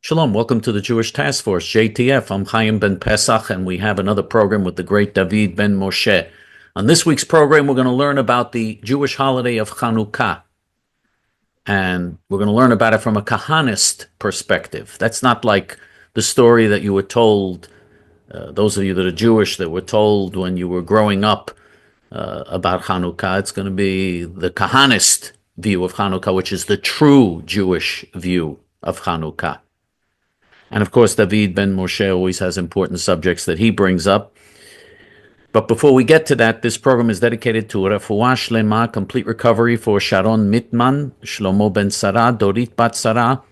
Shalom, welcome to the Jewish Task Force, JTF. I'm Chaim ben Pesach, and we have another program with the great David ben Moshe. On this week's program, we're going to learn about the Jewish holiday of Chanukah. And we're going to learn about it from a Kahanist perspective. That's not like the story that you were told, those of you that are Jewish, that were told when you were growing up about Chanukah. It's going to be the Kahanist view of Chanukah, which is the true Jewish view of Chanukah. And of course, David ben Moshe always has important subjects that he brings up. But before we get to that, this program is dedicated to Refuah Shlema, complete recovery for Sharon Mitman, Shlomo ben Sarah, Dorit bat Sarah,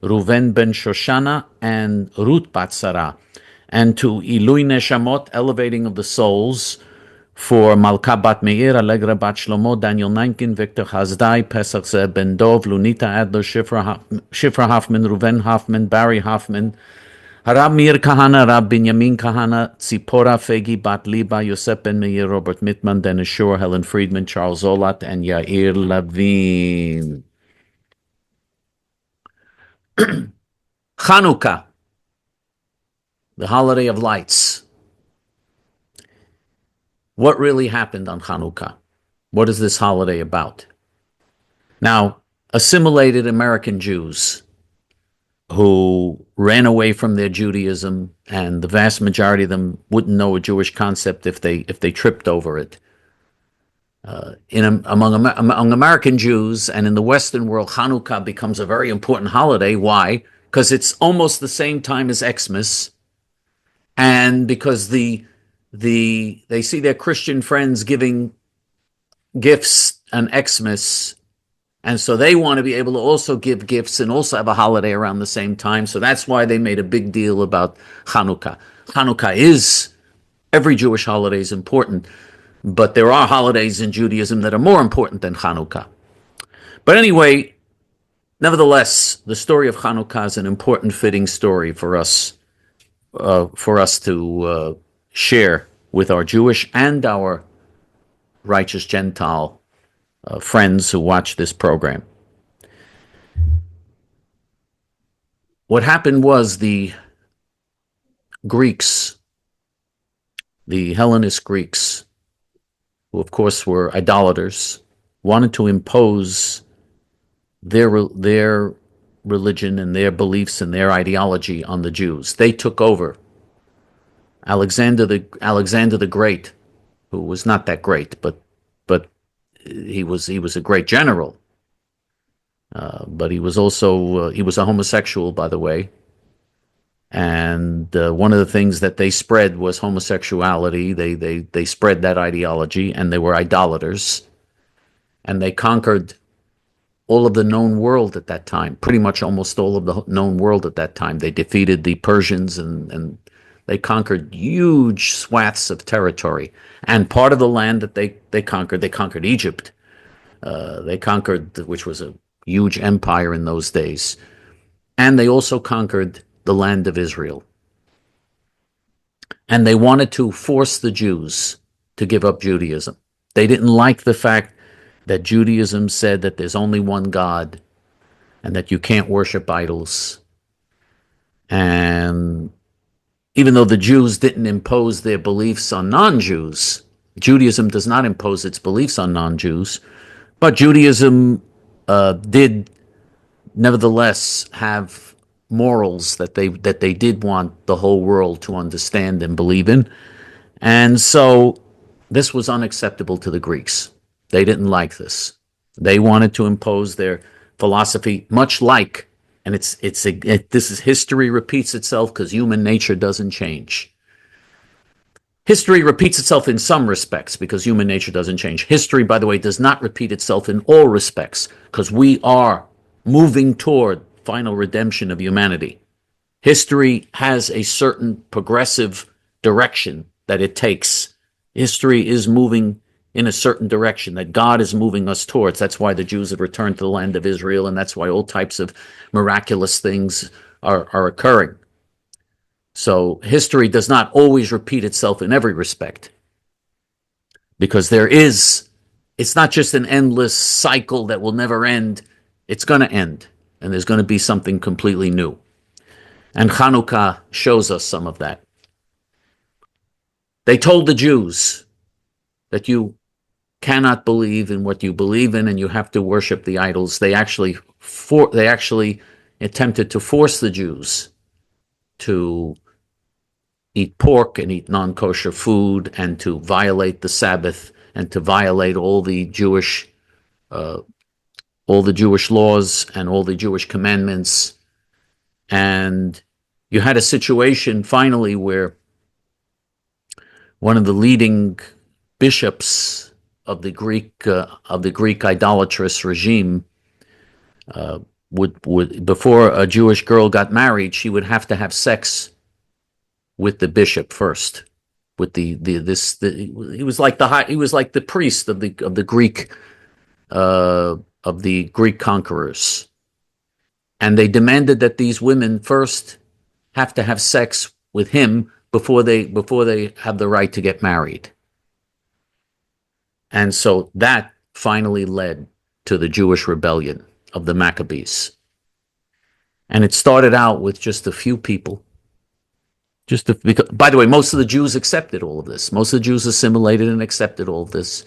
Reuven ben Shoshana, and Ruth bat Sarah. And to Ilui Neshamot, elevating of the souls, for Malka bat Meir, Allegra bat Shlomo, Daniel Nankin, Victor Hazdai, Pesach Zeb ben Dov, Lunita Adler, Shifra Hoffman, Reuven Hoffman, Barry Hoffman, Harab Mir Kahana, Rab Binyamin Kahana, Tzipora Fegi bat Liba, Yosef ben Meir, Robert Mittman, Dennis Shore, Helen Friedman, Charles Zolat, and Yair Levine. Chanukah, the holiday of lights. What really happened on Hanukkah? What is this holiday about? Now, assimilated American Jews who ran away from their Judaism, and the vast majority of them wouldn't know a Jewish concept if they tripped over it. Among American Jews and in the Western world, Hanukkah becomes a very important holiday. Why? Because it's almost the same time as Xmas, and because they see their Christian friends giving gifts on Xmas, and so they want to be able to also give gifts and also have a holiday around the same time. So that's why they made a big deal about Hanukkah. Hanukkah is, every Jewish holiday is important, but there are holidays in Judaism that are more important than Hanukkah. But anyway, nevertheless, the story of Hanukkah is an important, fitting story for us to share with our Jewish and our righteous Gentile friends who watch this program. What happened was the Greeks, the Hellenist Greeks, who of course were idolaters, wanted to impose their religion and their beliefs and their ideology on the Jews. They took over. Alexander the Great, who was not that great, but he was a great general. But he was also he was a homosexual, by the way. And one of the things that they spread was homosexuality. They spread that ideology, and they were idolaters. And they conquered all of the known world at that time, pretty much almost all of the known world at that time. They defeated the Persians and they conquered huge swaths of territory. And part of the land that they conquered Egypt. They conquered, which was a huge empire in those days. And they also conquered the land of Israel. And they wanted to force the Jews to give up Judaism. They didn't like the fact that Judaism said that there's only one God and that you can't worship idols. And even though the Jews didn't impose their beliefs on non-Jews, Judaism does not impose its beliefs on non-Jews, but Judaism did nevertheless have morals that they did want the whole world to understand and believe in. And so this was unacceptable to the Greeks. They didn't like this. They wanted to impose their philosophy, much like, and history repeats itself because human nature doesn't change. History repeats itself in some respects because human nature doesn't change. History, by the way, does not repeat itself in all respects because we are moving toward final redemption of humanity. History has a certain progressive direction that it takes. History is moving in a certain direction that God is moving us towards. That's why the Jews have returned to the land of Israel, and that's why all types of miraculous things are occurring. So history does not always repeat itself in every respect, because it's not just an endless cycle that will never end. It's going to end, and there's going to be something completely new. And Chanukah shows us some of that. They told the Jews that you cannot believe in what you believe in and you have to worship the idols. They actually attempted to force the Jews to eat pork and eat non-kosher food and to violate the Sabbath and to violate all the Jewish laws and all the Jewish commandments. And you had a situation finally where one of the leading bishops of the Greek idolatrous regime would before a Jewish girl got married, she would have to have sex with the bishop first. With he was like the priest of the Greek conquerors, and they demanded that these women first have to have sex with him before they have the right to get married. And so that finally led to the Jewish rebellion of the Maccabees. And it started out with just a few people. By the way, most of the Jews accepted all of this. Most of the Jews assimilated and accepted all of this.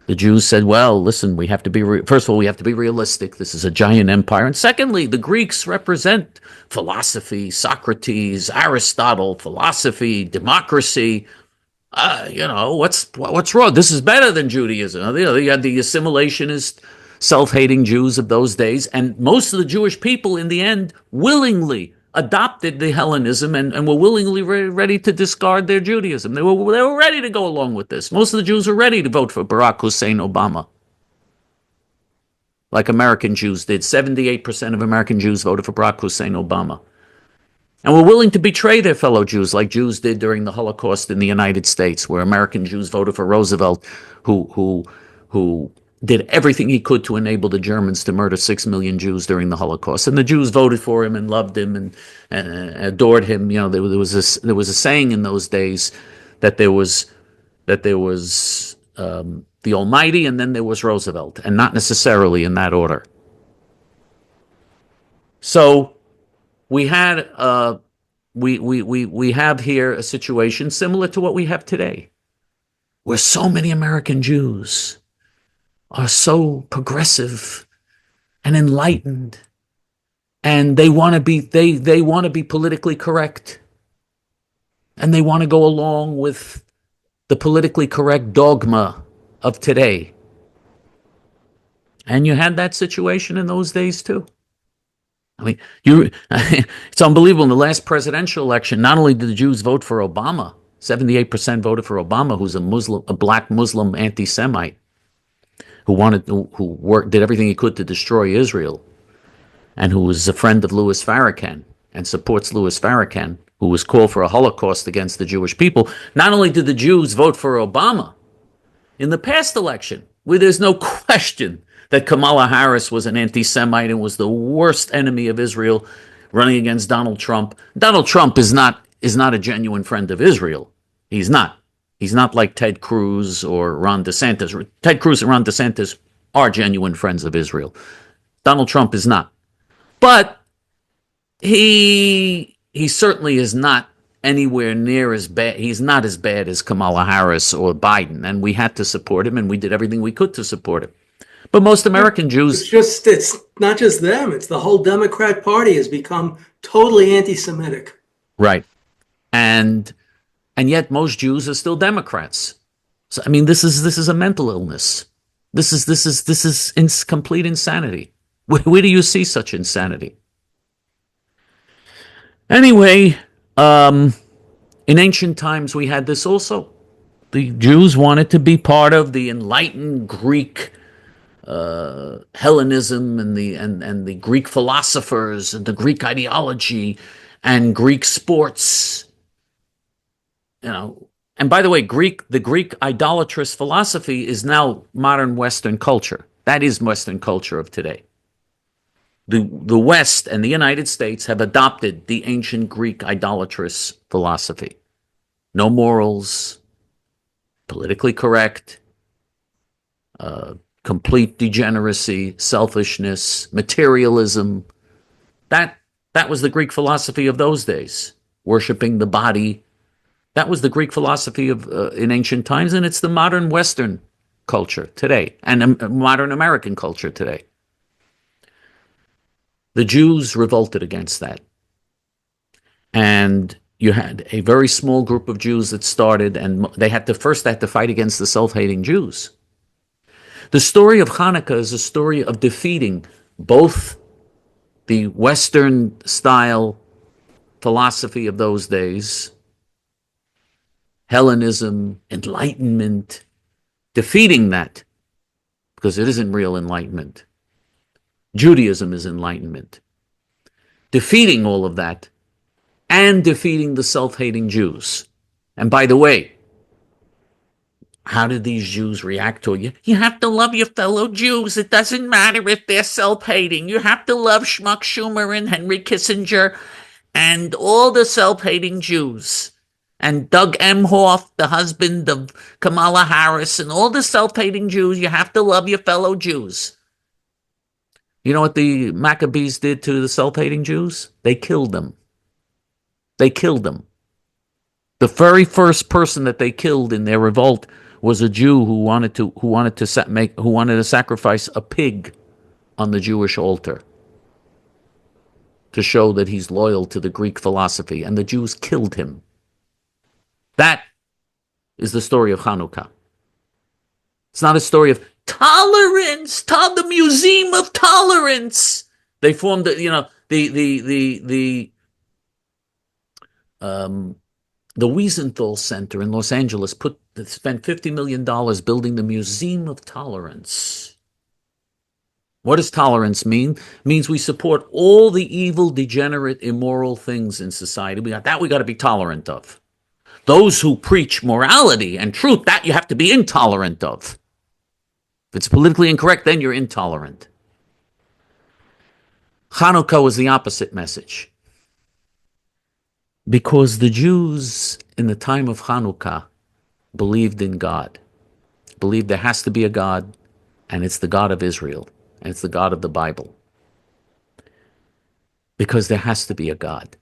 The Jews said, well, listen, we have to be, first of all, we have to be realistic. This is a giant empire. And secondly, the Greeks represent philosophy, Socrates, Aristotle, philosophy, democracy. What's wrong? This is better than Judaism. You had the assimilationist, self-hating Jews of those days, and most of the Jewish people in the end willingly adopted the Hellenism and were willingly ready to discard their Judaism. They were ready to go along with this. Most of the Jews were ready to vote for Barack Hussein Obama, like American Jews did. 78% of American Jews voted for Barack Hussein Obama. And were willing to betray their fellow Jews, like Jews did during the Holocaust in the United States, where American Jews voted for Roosevelt, who did everything he could to enable the Germans to murder 6 million Jews during the Holocaust. And the Jews voted for him and loved him and adored him. You know, there was a saying in those days that there was the Almighty and then there was Roosevelt, and not necessarily in that order. So we had we have here a situation similar to what we have today, where so many American Jews are so progressive and enlightened, and they want to be they want to be politically correct, and they want to go along with the politically correct dogma of today. And you had that situation in those days too. I mean, it's unbelievable. In the last presidential election, not only did the Jews vote for Obama, 78% voted for Obama, who's a black Muslim anti-Semite, who did everything he could to destroy Israel, and who was a friend of Louis Farrakhan and supports Louis Farrakhan, who was called for a Holocaust against the Jewish people. Not only did the Jews vote for Obama in the past election, where there's no question that Kamala Harris was an anti-Semite and was the worst enemy of Israel, running against Donald Trump. Donald Trump is not a genuine friend of Israel. He's not. He's not like Ted Cruz or Ron DeSantis. Ted Cruz and Ron DeSantis are genuine friends of Israel. Donald Trump is not. But he certainly is not anywhere near as bad. He's not as bad as Kamala Harris or Biden, and we had to support him, and we did everything we could to support him. But most American Jews... It's not just them. It's the whole Democrat Party has become totally anti-Semitic. Right. And yet most Jews are still Democrats. So, I mean, this is a mental illness. This is complete insanity. Where do you see such insanity? Anyway, in ancient times we had this also. The Jews wanted to be part of the enlightened Greek Hellenism and the Greek philosophers and the Greek ideology and Greek sports, you know. And by the way, the Greek idolatrous philosophy is now modern Western culture. That is Western culture of today. The West and the United States have adopted the ancient Greek idolatrous philosophy. No morals, politically correct, complete degeneracy, selfishness, materialism. That was the Greek philosophy of those days, worshiping the body. That was the Greek philosophy of in ancient times, and it's the modern Western culture today, and modern American culture today. The Jews revolted against that. And you had a very small group of Jews that started, and they had to fight against the self-hating Jews. The story of Hanukkah is a story of defeating both the Western style philosophy of those days, Hellenism, Enlightenment, defeating that, because it isn't real enlightenment. Judaism is enlightenment. Defeating all of that, and defeating the self-hating Jews. And by the way, how did these Jews react to you? You have to love your fellow Jews. It doesn't matter if they're self-hating. You have to love Schmuck Schumer and Henry Kissinger and all the self-hating Jews. And Doug Emhoff, the husband of Kamala Harris, and all the self-hating Jews. You have to love your fellow Jews. You know what the Maccabees did to the self-hating Jews? They killed them. They killed them. The very first person that they killed in their revolt was a Jew who wanted to sacrifice a pig on the Jewish altar to show that he's loyal to the Greek philosophy, and the Jews killed him. That is the story of Hanukkah. It's not a story of tolerance, the Museum of Tolerance. They formed the Wiesenthal Center in Los Angeles spent $50 million building the Museum of Tolerance. What does tolerance mean? It means we support all the evil, degenerate, immoral things in society. We got to be tolerant of. Those who preach morality and truth, that you have to be intolerant of. If it's politically incorrect, then you're intolerant. Hanukkah was the opposite message. Because the Jews in the time of Hanukkah believed in God, believed there has to be a God, and it's the God of Israel, and it's the God of the Bible. Because there has to be a God.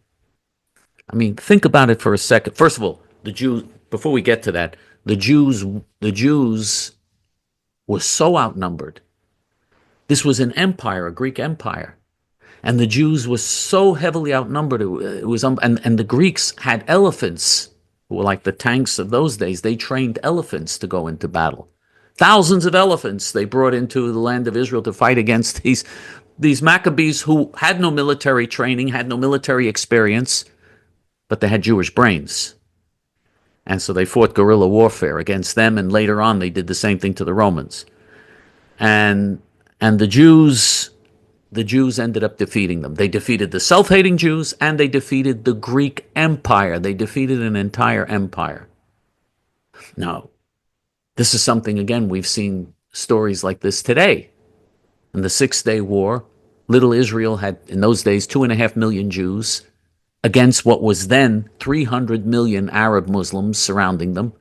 I mean, think about it for a second. First of all, the Jews, before we get to that, the Jews were so outnumbered. This was an empire, a Greek empire. And the Jews were so heavily outnumbered. It was, and the Greeks had elephants, who were like the tanks of those days. They trained elephants to go into battle. Thousands of elephants they brought into the land of Israel to fight against these Maccabees who had no military training, had no military experience, but they had Jewish brains. And so they fought guerrilla warfare against them, and later on they did the same thing to the Romans. And the Jews ended up defeating them. They defeated the self-hating Jews, and they defeated the Greek Empire. They defeated an entire empire. Now, this is something, again, we've seen stories like this today. In the 6-Day War, little Israel had, in those days, 2.5 million Jews against what was then 300 million Arab Muslims surrounding them,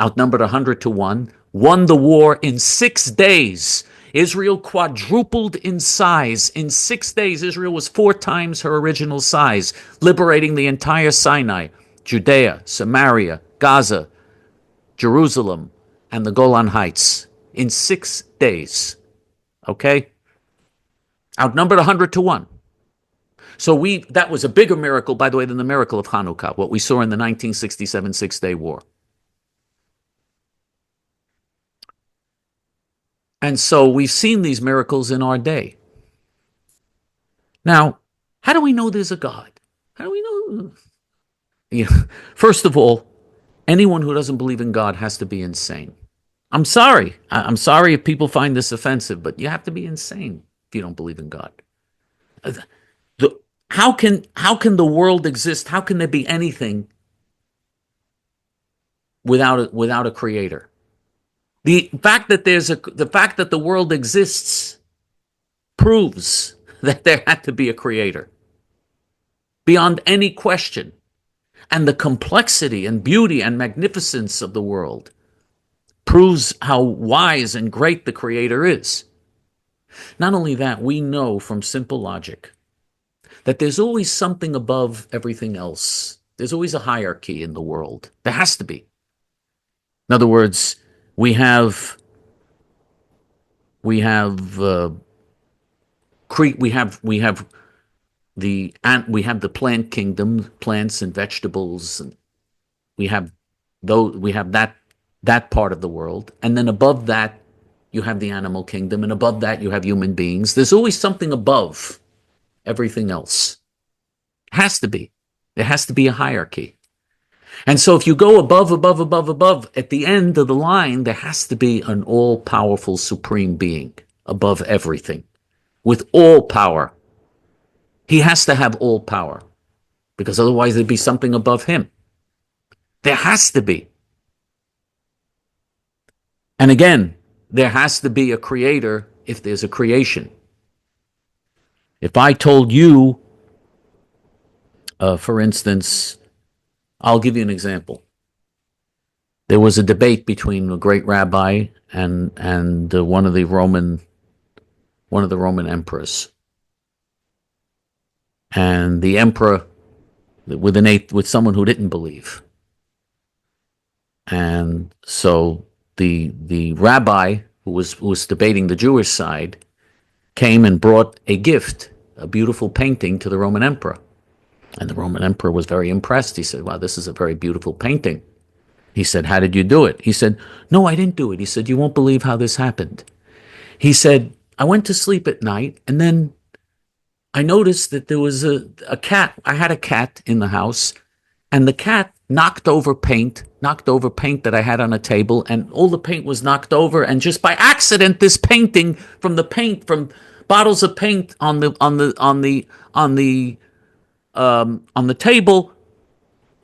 outnumbered 100 to 1, won the war in 6 days. Israel quadrupled in size. In 6 days, Israel was 4 times her original size, liberating the entire Sinai, Judea, Samaria, Gaza, Jerusalem, and the Golan Heights in 6 days. Okay? Outnumbered 100 to 1. So that was a bigger miracle, by the way, than the miracle of Hanukkah, what we saw in the 1967 Six-Day War. And so we've seen these miracles in our day. Now, how do we know there's a God? How do we know? First of all, anyone who doesn't believe in God has to be insane. I'm sorry. I'm sorry if people find this offensive, but you have to be insane if you don't believe in God. How can the world exist? How can there be anything without a creator? The fact that the world exists proves that there had to be a creator, beyond any question. And the complexity and beauty and magnificence of the world proves how wise and great the creator is. Not only that, we know from simple logic that there's always something above everything else. There's always a hierarchy in the world. There has to be. In other words, we have we have the plant kingdom, plants and vegetables, and we have that part of the world, and then above that you have the animal kingdom, and above that you have human beings. There's always something above everything else. Has to be. There has to be a hierarchy. And so if you go above, at the end of the line, there has to be an all-powerful supreme being above everything, with all power. He has to have all power, because otherwise there'd be something above him. There has to be. And again, there has to be a creator if there's a creation. If I told you, for instance, I'll give you an example. There was a debate between a great rabbi and one of the Roman emperors, and the emperor with someone who didn't believe, and so the rabbi who was debating the Jewish side came and brought a gift, a beautiful painting, to the Roman emperor. And the Roman emperor was very impressed. He said, "Wow, this is a very beautiful painting." He said, "How did you do it?" He said, "No, I didn't do it." He said, "You won't believe how this happened." He said, "I went to sleep at night, and then I noticed that there was a cat. I had a cat in the house, and the cat knocked over paint that I had on a table, and all the paint was knocked over, and just by accident, this painting from bottles of paint on the table,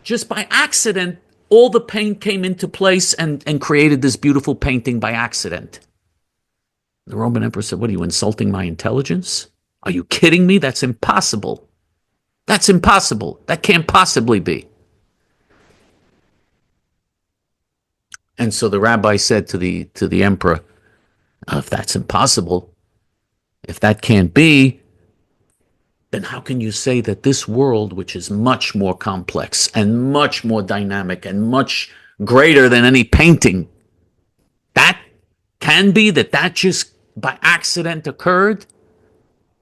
just by accident, all the paint came into place and created this beautiful painting by accident." The Roman emperor said, "What, are you insulting my intelligence? Are you kidding me? That's impossible. That's impossible. That can't possibly be." And so the rabbi said to the emperor, "If that's impossible, if that can't be, then how can you say that this world, which is much more complex and much more dynamic and much greater than any painting, that can be, that just by accident occurred?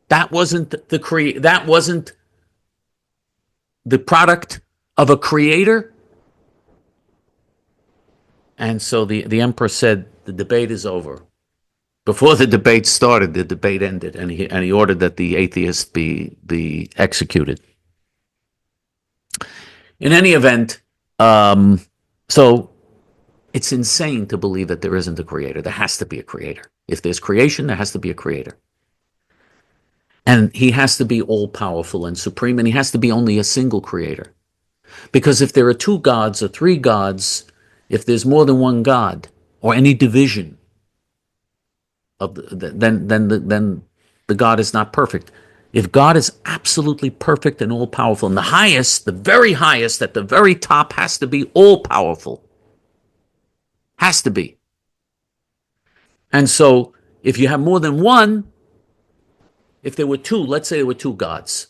That wasn't that wasn't the product of a creator?" And so the emperor said, "The debate is over." Before the debate started, the debate ended, and he ordered that the atheist be executed. In any event, so it's insane to believe that there isn't a creator. There has to be a creator. If there's creation, there has to be a creator. And he has to be all-powerful and supreme, and he has to be only a single creator. Because if there are two gods or three gods, if there's more than one God, or any division, then the God is not perfect. If God is absolutely perfect and all-powerful, and the highest, the very highest, at the very top, has to be all-powerful. Has to be. And so, if you have more than one, if there were two, let's say there were two gods,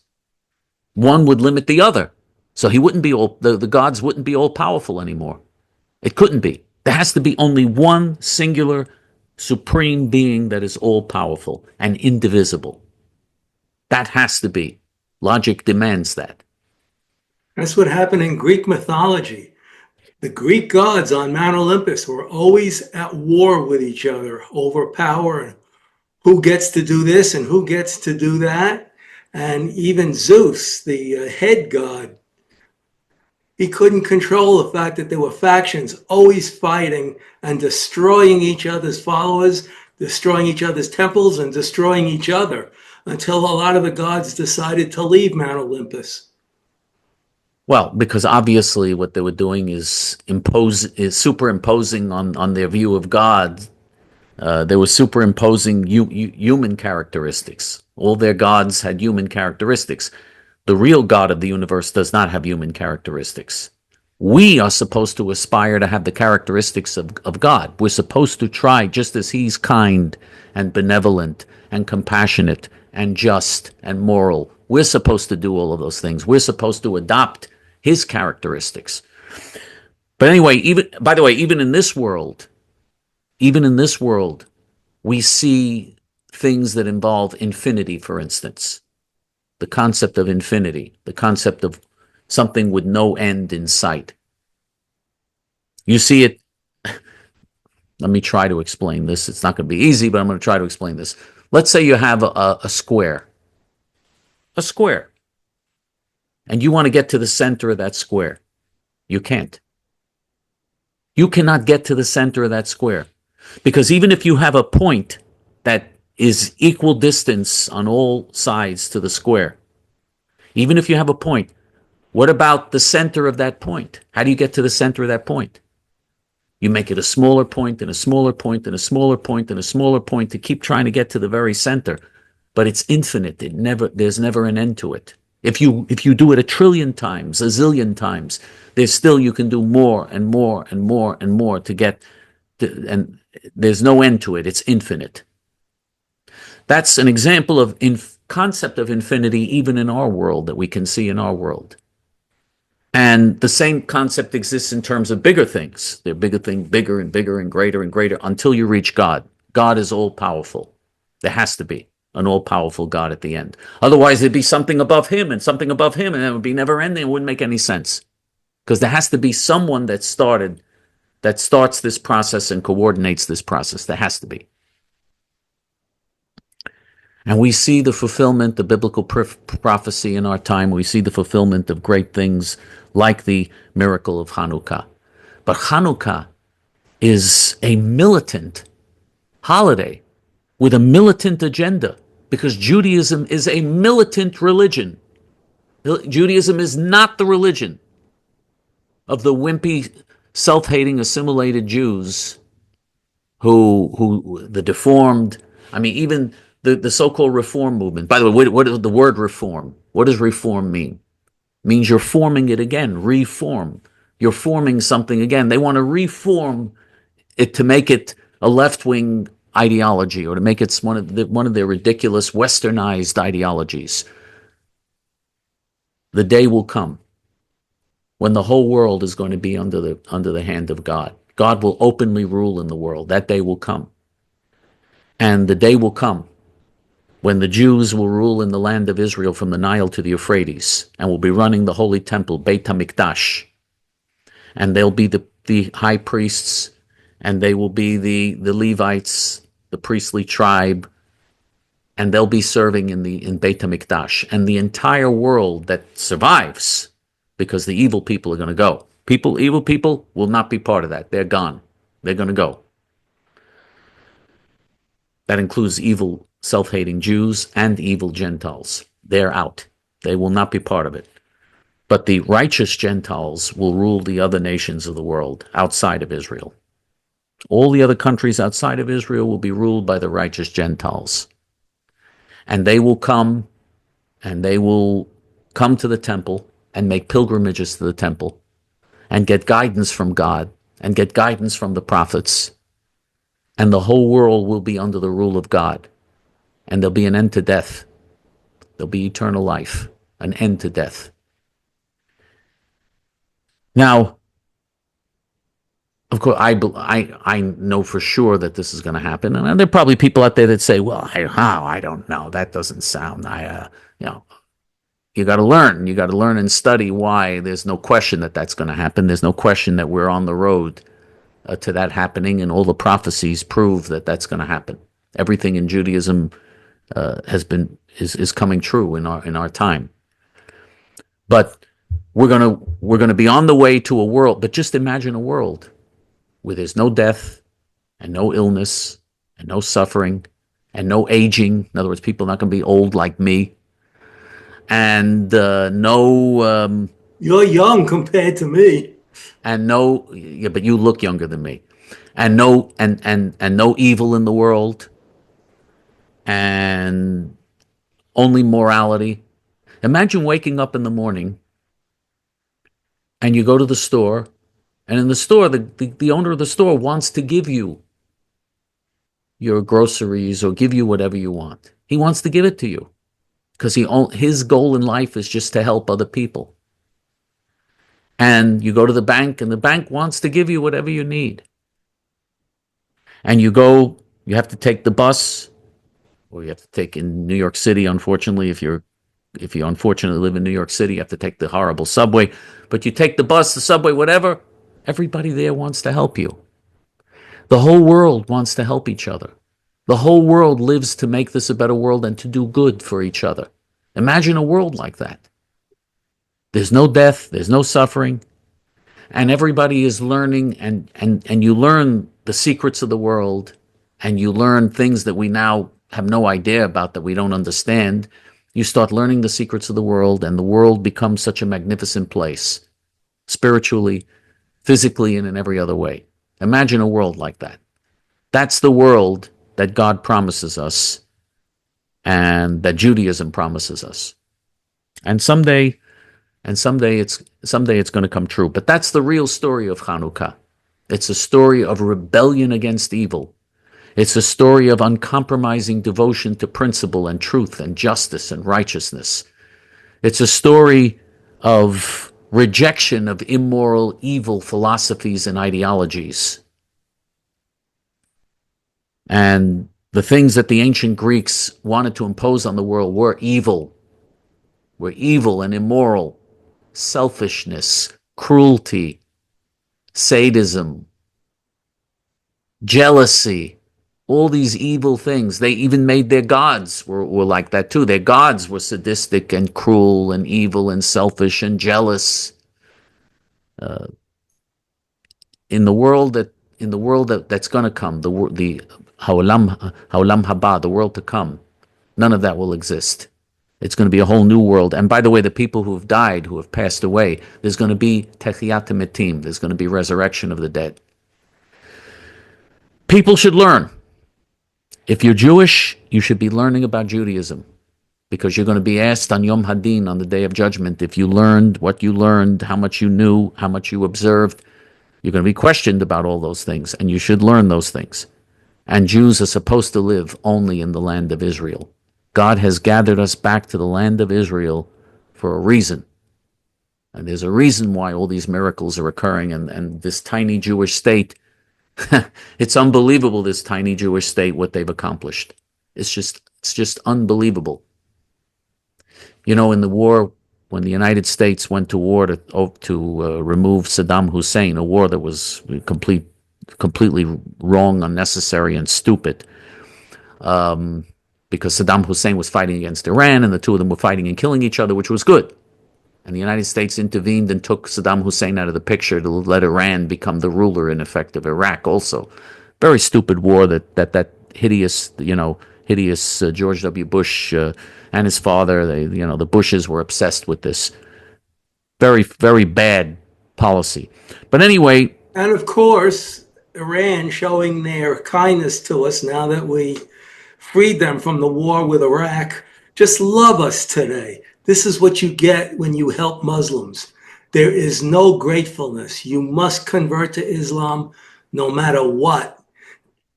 one would limit the other. So he wouldn't be the gods wouldn't be all-powerful anymore. It couldn't be. There has to be only one singular supreme being that is all-powerful and indivisible. That has to be. Logic demands that. That's what happened in Greek mythology. The Greek gods on Mount Olympus were always at war with each other over power and who gets to do this and who gets to do that. And even Zeus, the head god, he couldn't control the fact that there were factions always fighting and destroying each other's followers, destroying each other's temples, and destroying each other until a lot of the gods decided to leave Mount Olympus. Well, because obviously what they were doing is superimposing on their view of God. They were superimposing human characteristics. All their gods had human characteristics. The real God of the universe does not have human characteristics. We are supposed to aspire to have the characteristics of God. We're supposed to try, just as he's kind and benevolent and compassionate and just and moral, We're supposed to do all of those things. We're supposed to adopt his characteristics. But anyway, even in this world, we see things that involve infinity, for instance. The concept of infinity, the concept of something with no end in sight. You see it. Let me try to explain this. It's not going to be easy, but I'm going to try to explain this. Let's say you have a square, and you want to get to the center of that square. You can't. You cannot get to the center of that square, because even if you have a point that is equal distance on all sides to the square, even if you have a point, what about the center of that point? How do you get to the center of that point? You make it a smaller point and a smaller point and a smaller point and a smaller point to keep trying to get to the very center. But it's infinite. There's never an end to it. If you do it a trillion times, a zillion times, you can do more and more and more and more to get to, and there's no end to it. It's infinite. That's an example of concept of infinity even in our world that we can see in our world. And the same concept exists in terms of bigger things. They're bigger and bigger and greater until you reach God. God is all powerful. There has to be an all powerful God at the end. Otherwise, there'd be something above him and something above him, and it would be never ending. It wouldn't make any sense. Because there has to be someone that starts this process and coordinates this process. There has to be. And we see the fulfillment, the biblical prophecy in our time. We see the fulfillment of great things like the miracle of Hanukkah. But Hanukkah is a militant holiday with a militant agenda, because Judaism is a militant religion. Judaism is not the religion of the wimpy, self-hating, assimilated Jews who the deformed, even the so-called reform movement. By the way, what is the word reform? What does reform mean? It means you're forming it again, reform. You're forming something again. They want to reform it to make it a left-wing ideology, or to make it one of their ridiculous westernized ideologies. The day will come when the whole world is going to be under the hand of God. God will openly rule in the world. That day will come. And the day will come when the Jews will rule in the land of Israel from the Nile to the Euphrates, and will be running the holy temple, Beit HaMikdash. And they'll be the high priests, and they will be the Levites, the priestly tribe, and they'll be serving in Beit HaMikdash. And the entire world that survives, because the evil people are going to go. Evil people will not be part of that. They're gone. They're going to go. That includes evil, self-hating Jews and evil Gentiles. They're out. They will not be part of it. But the righteous Gentiles will rule the other nations of the world outside of Israel. All the other countries outside of Israel will be ruled by the righteous Gentiles. And they will come to the temple and make pilgrimages to the temple and get guidance from God and get guidance from the prophets. And the whole world will be under the rule of God. And there'll be an end to death. There'll be eternal life, an end to death. Now, of course, I know for sure that this is going to happen, and there are probably people out there that say, "Well, I don't know. That doesn't sound." You got to learn. You got to learn and study why. There's no question that that's going to happen. There's no question that we're on the road to that happening, and all the prophecies prove that that's going to happen. Everything in Judaism is coming true in our time. But we're gonna be on the way to a world. But just imagine a world where there's no death and no illness and no suffering and no aging. In other words, people are not going to be old like me. And no. You're young compared to me. And no, yeah, but you look younger than me. And no, and no evil in the world. And only morality. Imagine waking up in the morning and you go to the store, and in the store, the owner of the store wants to give you your groceries or give you whatever you want. He wants to give it to you because his goal in life is just to help other people. And you go to the bank, and the bank wants to give you whatever you need. And you have to take the bus, or you have to take, in New York City, unfortunately, if you unfortunately live in New York City, you have to take the horrible subway. But you take the bus, the subway, whatever, everybody there wants to help you. The whole world wants to help each other. The whole world lives to make this a better world and to do good for each other. Imagine a world like that. There's no death, there's no suffering, and everybody is learning, and you learn the secrets of the world, and you learn things that we now have no idea about, that we don't understand. You start learning the secrets of the world, and the world becomes such a magnificent place, spiritually, physically, and in every other way. Imagine a world like that. That's the world that God promises us, and that Judaism promises us. And someday it's going to come true. But that's the real story of Hanukkah. It's a story of rebellion against evil. It's a story of uncompromising devotion to principle and truth and justice and righteousness. It's a story of rejection of immoral, evil philosophies and ideologies. And the things that the ancient Greeks wanted to impose on the world were evil and immoral. Selfishness, cruelty, sadism, jealousy, all these evil things. They even made their gods were like that too. Their gods were sadistic and cruel and evil and selfish and jealous. In the world that's going to come, the Haolam Haba, the world to come, none of that will exist. It's going to be a whole new world. And by the way, the people who have died, who have passed away, there's going to be Techiyat Metim. There's going to be resurrection of the dead. People should learn. If you're Jewish, you should be learning about Judaism, because you're going to be asked on Yom Hadin, on the Day of Judgment, if you learned what you learned, how much you knew, how much you observed. You're going to be questioned about all those things, and you should learn those things. And Jews are supposed to live only in the land of Israel. God has gathered us back to the land of Israel for a reason. And there's a reason why all these miracles are occurring, and this tiny Jewish state, it's unbelievable, this tiny Jewish state, what they've accomplished. It's just unbelievable. You know, in the war, when the United States went to war to remove Saddam Hussein, a war that was completely wrong, unnecessary, and stupid, because Saddam Hussein was fighting against Iran, and the two of them were fighting and killing each other, which was good. And the United States intervened and took Saddam Hussein out of the picture to let Iran become the ruler, in effect, of Iraq also. Very stupid war that hideous George W. Bush and his father, the Bushes were obsessed with this. Very, very bad policy. But anyway. And of course, Iran showing their kindness to us now that we freed them from the war with Iraq, just love us today. This is what you get when you help Muslims. There is no gratefulness. You must convert to Islam no matter what.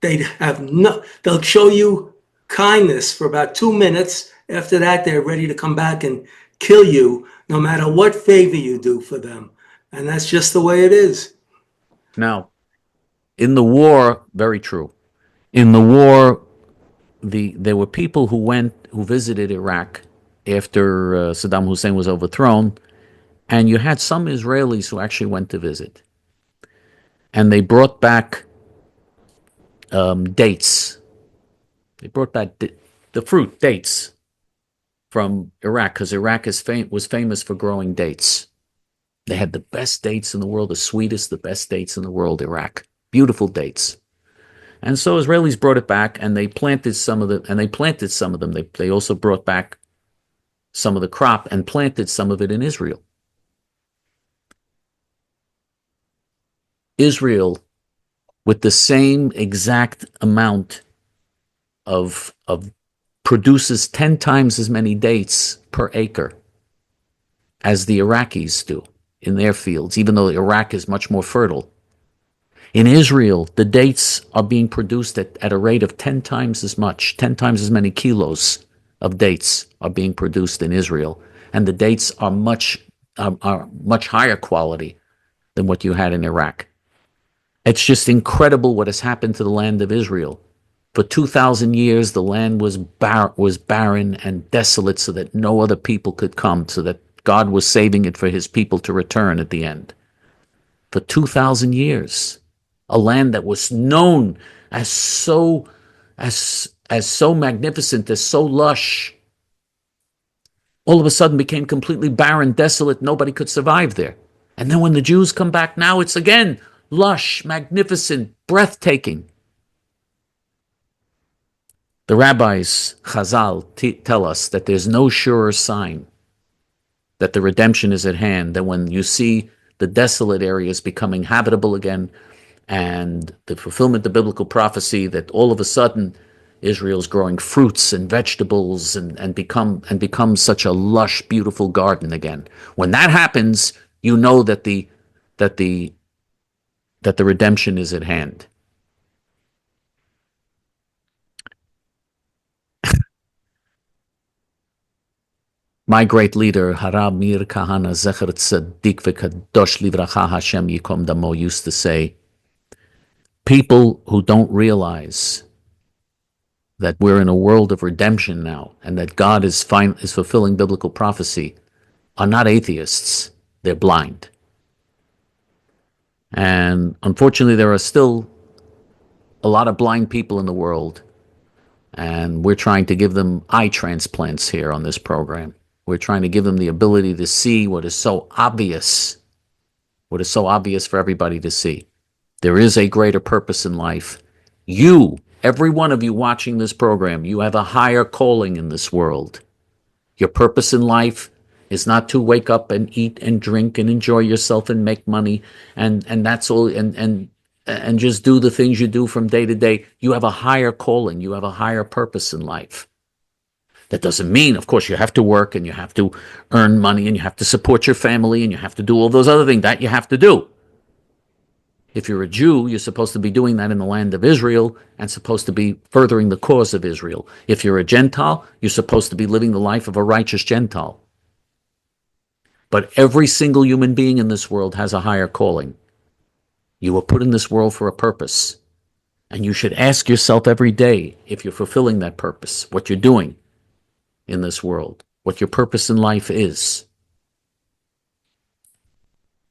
They'll show you kindness for about 2 minutes. After that, they're ready to come back and kill you, no matter what favor you do for them. And that's just the way it is. Now, in the war, very true. In the war, there were people who visited Iraq after Saddam Hussein was overthrown, and you had some Israelis who actually went to visit. And they brought back dates. They brought back the fruit, dates, from Iraq, because Iraq was famous for growing dates. They had the best dates in the world, the sweetest, the best dates in the world, Iraq. Beautiful dates. And so Israelis brought it back, and they planted some of them. They also brought back some of the crop and planted some of it in Israel. Israel, with the same exact amount of produces 10 times as many dates per acre as the Iraqis do in their fields, even though Iraq is much more fertile. In Israel, the dates are being produced at a rate of 10 times as much, 10 times as many kilos of dates are being produced in Israel, and the dates are much higher quality than what you had in Iraq. It's just incredible what has happened to the land of Israel. For 2,000 years, the land was barren and desolate, so that no other people could come, so that God was saving it for his people to return at the end. For 2,000 years, a land that was known as so magnificent, as so lush, all of a sudden became completely barren, desolate. Nobody could survive there. And then when the Jews come back now, it's again lush, magnificent, breathtaking. The rabbis, Chazal, tell us that there's no surer sign that the redemption is at hand than when you see the desolate areas becoming habitable again, and the fulfillment of biblical prophecy that all of a sudden Israel's growing fruits and vegetables and become such a lush, beautiful garden again. When that happens, you know that the redemption is at hand. My great leader, Harab Mir Kahana Zecher Tzaddik V'Kadosh Livracha Hashem Yikom Damo, used to say, people who don't realize that we're in a world of redemption now and that God is fulfilling biblical prophecy are not atheists, they're blind. And unfortunately, there are still a lot of blind people in the world, and we're trying to give them eye transplants here on this program. We're trying to give them the ability to see what is so obvious for everybody to see. There is a greater purpose in life. You, every one of you watching this program, you have a higher calling in this world. Your purpose in life is not to wake up and eat and drink and enjoy yourself and make money and that's all and just do the things you do from day to day. You have a higher calling. You have a higher purpose in life. That doesn't mean, of course, you have to work and you have to earn money and you have to support your family and you have to do all those other things that you have to do. If you're a Jew, you're supposed to be doing that in the land of Israel and supposed to be furthering the cause of Israel. If you're a Gentile, you're supposed to be living the life of a righteous Gentile. But every single human being in this world has a higher calling. You were put in this world for a purpose. And you should ask yourself every day if you're fulfilling that purpose, what you're doing in this world, what your purpose in life is.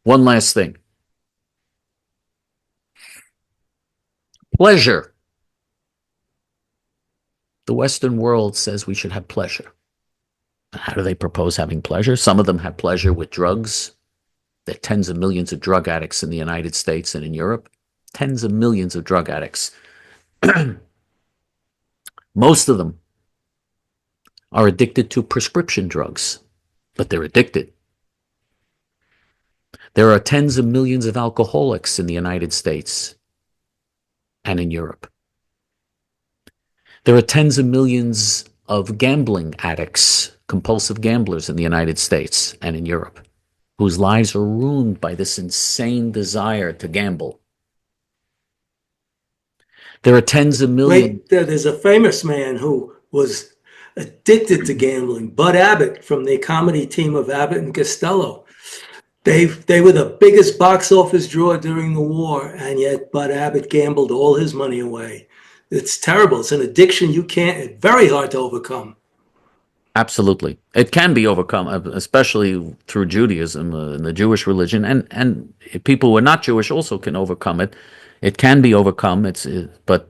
One last thing. Pleasure. The Western world says we should have pleasure. How do they propose having pleasure? Some of them have pleasure with drugs. There are tens of millions of drug addicts in the United States and in Europe. Tens of millions of drug addicts. Most of them are addicted to prescription drugs, but they're addicted. There are tens of millions of alcoholics in the United States and in Europe. There are tens of millions of gambling addicts, compulsive gamblers in the United States and in Europe, whose lives are ruined by this insane desire to gamble. There are tens of millions. There's a famous man who was addicted to gambling, Bud Abbott from the comedy team of Abbott and Costello. They were the biggest box office draw during the war, and yet Bud Abbott gambled all his money away. It's terrible. It's an addiction it's very hard to overcome. Absolutely. It can be overcome, especially through Judaism and the Jewish religion. And people who are not Jewish also can overcome it. It can be overcome, but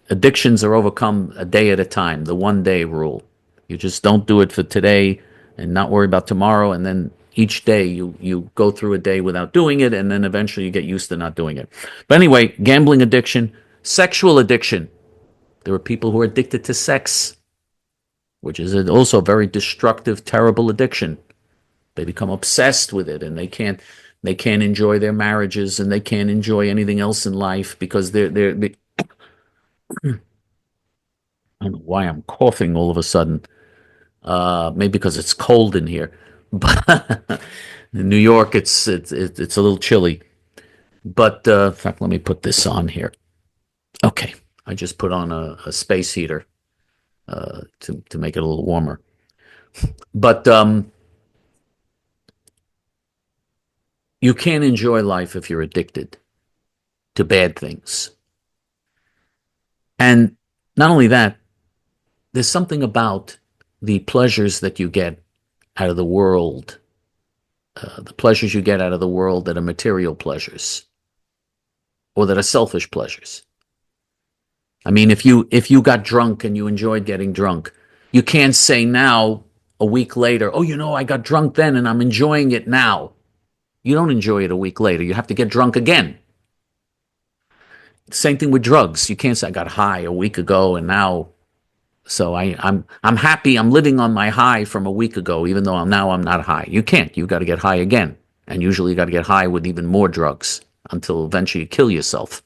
addictions are overcome a day at a time, the 1 day rule. You just don't do it for today and not worry about tomorrow, and then each day you go through a day without doing it, and then eventually you get used to not doing it. But anyway, gambling addiction, sexual addiction. There are people who are addicted to sex, which is also a very destructive, terrible addiction. They become obsessed with it, and they can't enjoy their marriages, and they can't enjoy anything else in life because they I don't know why I'm coughing all of a sudden. Maybe because it's cold in here. But in New York, it's a little chilly. But in fact, let me put this on here. Okay, I just put on a space heater. to make it a little warmer. But you can't enjoy life if you're addicted to bad things. And not only that, there's something about the pleasures that you get out of the world, the pleasures you get out of the world that are material pleasures or that are selfish pleasures. I mean, if you got drunk and you enjoyed getting drunk, you can't say now, a week later, oh, I got drunk then and I'm enjoying it now. You don't enjoy it a week later. You have to get drunk again. Same thing with drugs. You can't say I got high a week ago and now, so I'm happy. I'm living on my high from a week ago, even though I'm not high. You can't. You got to get high again, and usually you got to get high with even more drugs until eventually you kill yourself.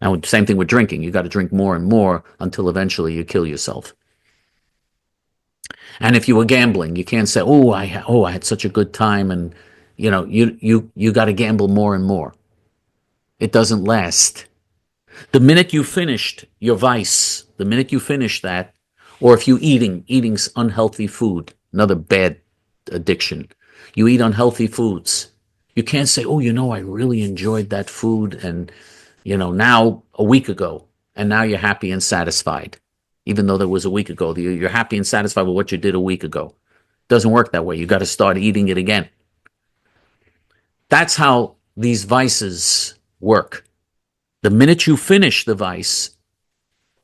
And same thing with drinking. You got to drink more and more until eventually you kill yourself. And if you were gambling, you can't say, I had such a good time, and you got to gamble more and more. It doesn't last. The minute you finished your vice, the minute you finish that, or if you eating's unhealthy food, another bad addiction. You eat unhealthy foods. You can't say, I really enjoyed that food, and now a week ago, and now you're happy and satisfied. Even though that was a week ago, you're happy and satisfied with what you did a week ago. It doesn't work that way. You got to start eating it again. That's how these vices work. The minute you finish the vice,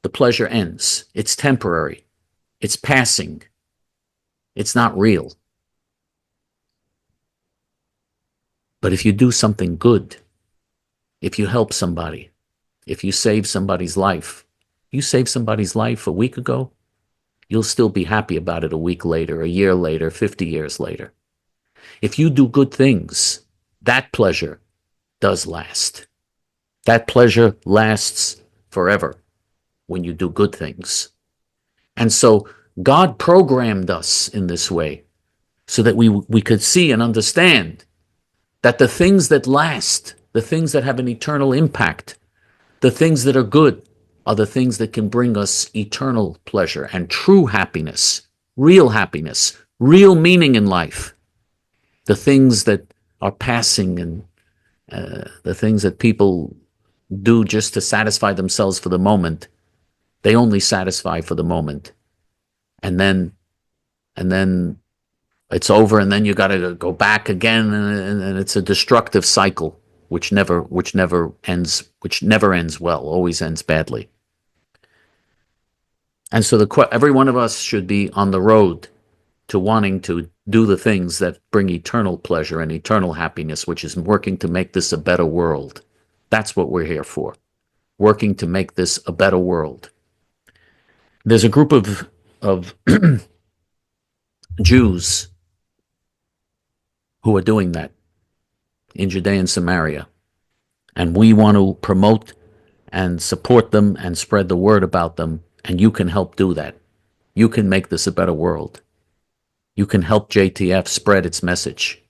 the pleasure ends. It's temporary. It's passing. It's not real. But if you do something good, if you help somebody, if you save somebody's life, you saved somebody's life a week ago, you'll still be happy about it a week later, a year later, 50 years later. If you do good things, that pleasure does last. That pleasure lasts forever when you do good things. And so God programmed us in this way so that we could see and understand that the things that last, the things that have an eternal impact, the things that are good, are the things that can bring us eternal pleasure and true happiness, real meaning in life. The things that are passing and the things that people do just to satisfy themselves for the moment, they only satisfy for the moment. And then it's over, and then you got to go back again, and it's a destructive cycle which never ends well, always ends badly. And so every one of us should be on the road to wanting to do the things that bring eternal pleasure and eternal happiness, which is working to make this a better world. That's what we're here for, working to make this a better world. There's a group of Jews who are doing that in Judea and Samaria. And we want to promote and support them and spread the word about them. And you can help do that. You can make this a better world. You can help JTF spread its message.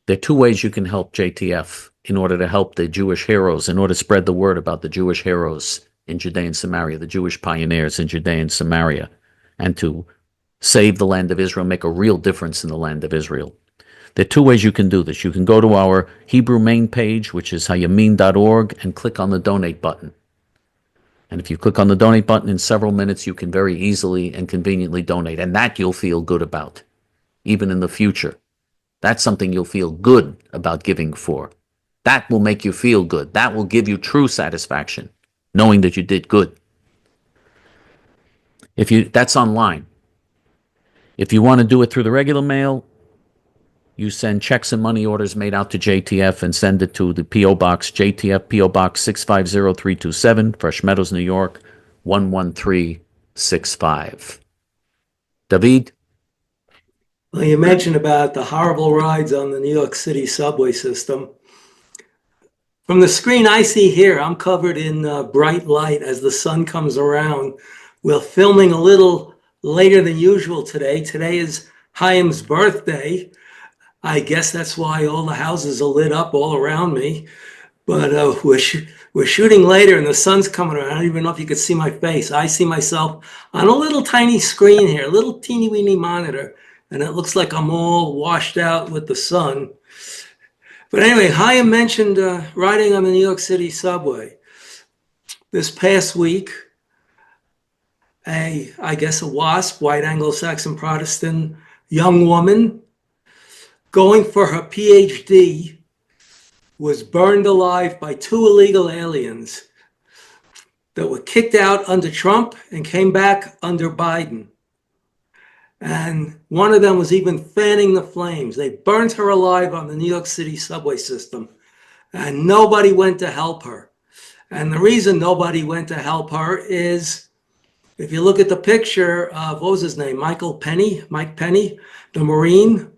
There are two ways you can help JTF in order to help the Jewish heroes, in order to spread the word about the Jewish heroes in Judea and Samaria, the Jewish pioneers in Judea and Samaria, and to save the land of Israel, make a real difference in the land of Israel. There are two ways you can do this. You can go to our Hebrew main page, which is hayamin.org, and click on the donate button. And if you click on the donate button, in several minutes, you can very easily and conveniently donate. And that you'll feel good about, even in the future. That's something you'll feel good about giving for. That will make you feel good. That will give you true satisfaction, knowing that you did good. That's online. If you want to do it through the regular mail, you send checks and money orders made out to JTF and send it to the P.O. Box, JTF, P.O. Box 650327, Fresh Meadows, New York, 11365. David? Well, you mentioned about the horrible rides on the New York City subway system. From the screen I see here, I'm covered in bright light as the sun comes around. We're filming a little later than usual today. Today is Chaim's birthday. I guess that's why all the houses are lit up all around me. But we're shooting later and the sun's coming around. I don't even know if you could see my face. I see myself on a little tiny screen here, a little teeny weeny monitor, and it looks like I'm all washed out with the sun. But anyway, Chaim mentioned riding on the New York City subway. This past week, I guess a WASP, white Anglo-Saxon Protestant young woman going for her PhD was burned alive by 2 illegal aliens that were kicked out under Trump and came back under Biden. And one of them was even fanning the flames. They burned her alive on the New York City subway system, and nobody went to help her. And the reason nobody went to help her is, if you look at the picture of, what was his name, Mike Penny, the Marine,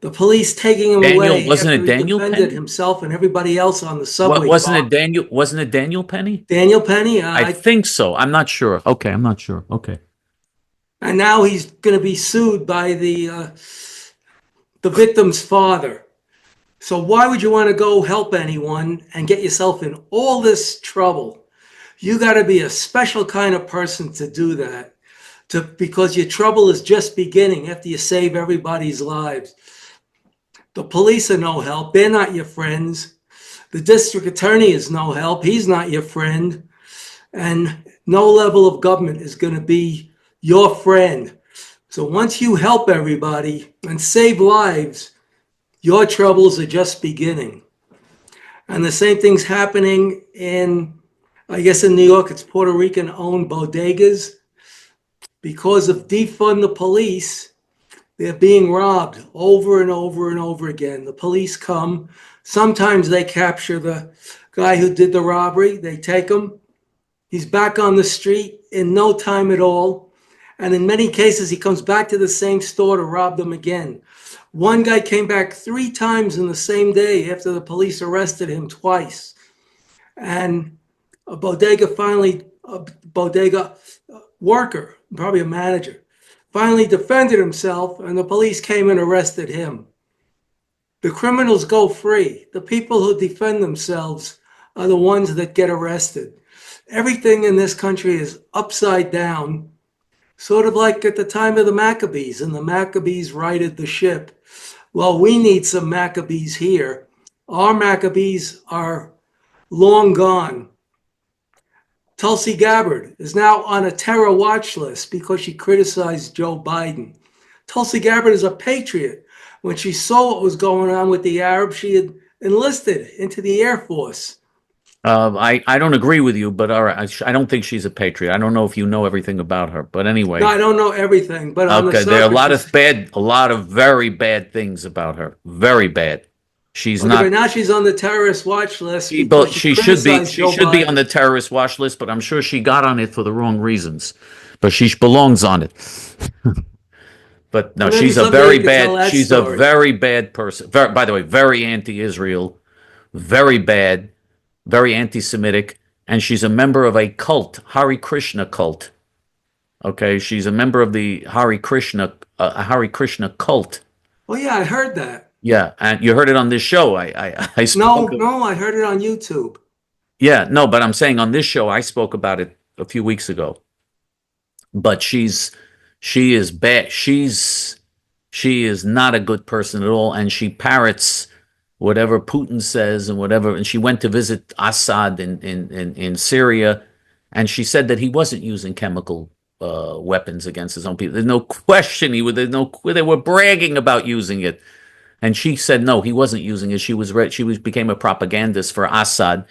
the police taking him away Wasn't after it Daniel he defended Penny? himself and everybody else on the subway. Wasn't it Daniel Penny? Daniel Penny? I think so. I'm not sure. Okay, I'm not sure. Okay. And now he's going to be sued by the victim's father. So why would you want to go help anyone and get yourself in all this trouble? You got to be a special kind of person to do that, because your trouble is just beginning after you save everybody's lives. The police are no help. They're not your friends. The district attorney is no help. He's not your friend. And no level of government is going to be your friend. So once you help everybody and save lives, your troubles are just beginning. And the same thing's happening in, I guess in New York, it's Puerto Rican-owned bodegas. Because of defund the police, they're being robbed over and over and over again. The police come. Sometimes they capture the guy who did the robbery. They take him. He's back on the street in no time at all. And in many cases, he comes back to the same store to rob them again. One guy came back 3 times in the same day after the police arrested him twice. And a bodega worker, probably a manager, finally defended himself, and the police came and arrested him. The criminals go free. The people who defend themselves are the ones that get arrested. Everything in this country is upside down, sort of like at the time of the Maccabees, and the Maccabees righted the ship. Well, we need some Maccabees here. Our Maccabees are long gone. Tulsi Gabbard is now on a terror watch list because she criticized Joe Biden. Tulsi Gabbard is a patriot. When she saw what was going on with the Arabs, she had enlisted into the Air Force. I don't agree with you, but all right, I don't think she's a patriot. I don't know if you know everything about her, but anyway. No, I don't know everything, but on okay, there are a lot of very bad things about her. Very bad. She's not. But now she's on the terrorist watch list. She should be. She should be on the terrorist watch list, but I'm sure she got on it for the wrong reasons. But she belongs on it. But no, she's a very bad. She's a very bad person. By the way, very anti-Israel, very bad, very anti-Semitic, and she's a member of a cult, Hare Krishna cult. Okay, she's a member of the Hare Krishna cult. Oh yeah, I heard that. Yeah, and you heard it on this show. I spoke. No, I heard it on YouTube. Yeah, no, but I'm saying on this show I spoke about it a few weeks ago. But she is bad. She is not a good person at all, and she parrots whatever Putin says and whatever. And she went to visit Assad in Syria, and she said that he wasn't using chemical weapons against his own people. There's no question they were bragging about using it. And she said no, he wasn't using it. She became a propagandist for Assad.